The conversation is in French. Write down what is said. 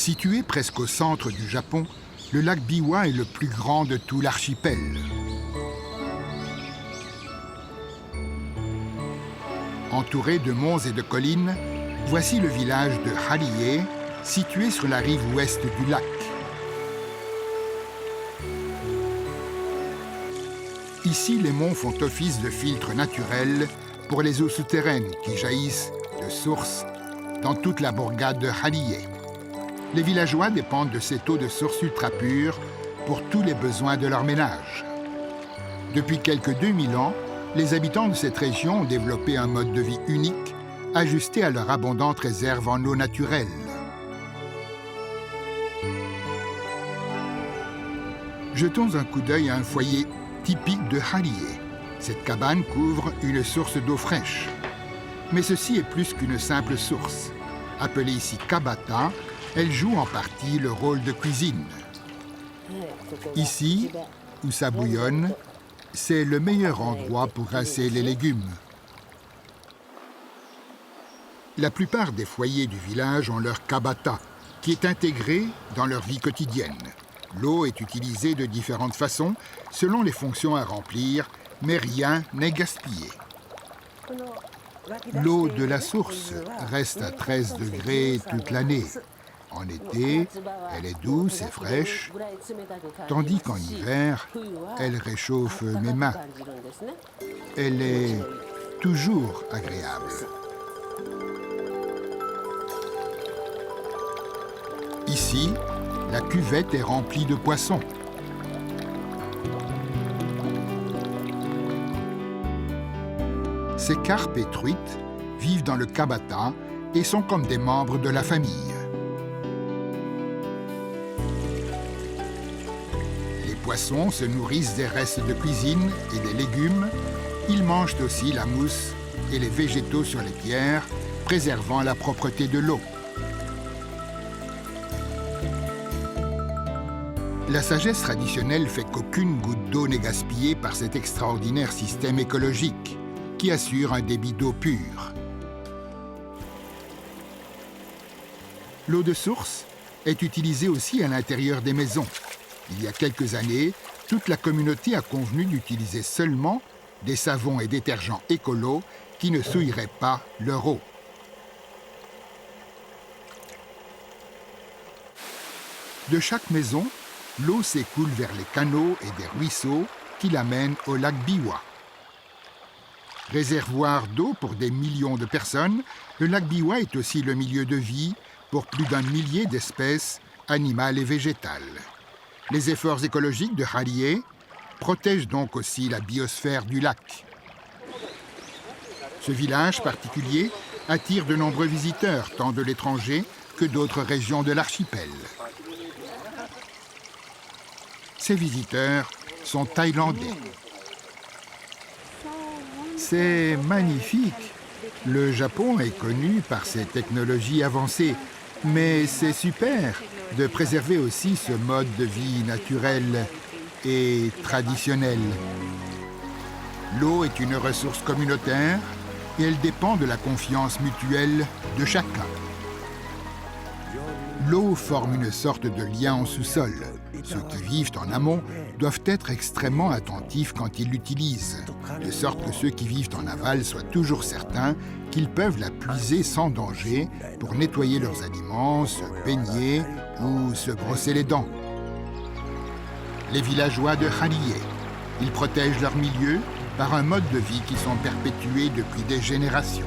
Situé presque au centre du Japon, le lac Biwa est le plus grand de tout l'archipel. Entouré de monts et de collines, voici le village de Harie, situé sur la rive ouest du lac. Ici, les monts font office de filtre naturel pour les eaux souterraines qui jaillissent de sources dans toute la bourgade de Harie. Les villageois dépendent de cette eau de source ultra pure pour tous les besoins de leur ménage. Depuis quelques 2000 ans, les habitants de cette région ont développé un mode de vie unique, ajusté à leur abondante réserve en eau naturelle. Jetons un coup d'œil à un foyer typique de Harie. Cette cabane couvre une source d'eau fraîche. Mais ceci est plus qu'une simple source. Appelée ici kabata, elle joue en partie le rôle de cuisine. Ici, où ça bouillonne, c'est le meilleur endroit pour rincer les légumes. La plupart des foyers du village ont leur kabata, qui est intégré dans leur vie quotidienne. L'eau est utilisée de différentes façons, selon les fonctions à remplir, mais rien n'est gaspillé. L'eau de la source reste à 13 degrés toute l'année. En été, elle est douce et fraîche, tandis qu'en hiver, elle réchauffe mes mains. Elle est toujours agréable. Ici, la cuvette est remplie de poissons. Ces carpes et truites vivent dans le kabata et sont comme des membres de la famille. Les poissons se nourrissent des restes de cuisine et des légumes. Ils mangent aussi la mousse et les végétaux sur les pierres, préservant la propreté de l'eau. La sagesse traditionnelle fait qu'aucune goutte d'eau n'est gaspillée par cet extraordinaire système écologique qui assure un débit d'eau pure. L'eau de source est utilisée aussi à l'intérieur des maisons. Il y a quelques années, toute la communauté a convenu d'utiliser seulement des savons et détergents écolos qui ne souilleraient pas leur eau. De chaque maison, l'eau s'écoule vers les canaux et des ruisseaux qui l'amènent au lac Biwa. Réservoir d'eau pour des millions de personnes, le lac Biwa est aussi le milieu de vie pour plus d'1 millier d'espèces animales et végétales. Les efforts écologiques de Harie protègent donc aussi la biosphère du lac. Ce village particulier attire de nombreux visiteurs, tant de l'étranger que d'autres régions de l'archipel. Ces visiteurs sont thaïlandais. C'est magnifique. Le Japon est connu par ses technologies avancées, mais c'est super de préserver aussi ce mode de vie naturel et traditionnel. L'eau est une ressource communautaire et elle dépend de la confiance mutuelle de chacun. L'eau forme une sorte de lien en sous-sol. Ceux qui vivent en amont doivent être extrêmement attentifs quand ils l'utilisent, de sorte que ceux qui vivent en aval soient toujours certains qu'ils peuvent la puiser sans danger pour nettoyer leurs aliments, se baigner ou se brosser les dents. Les villageois de Harie, ils protègent leur milieu par un mode de vie qui sont perpétués depuis des générations.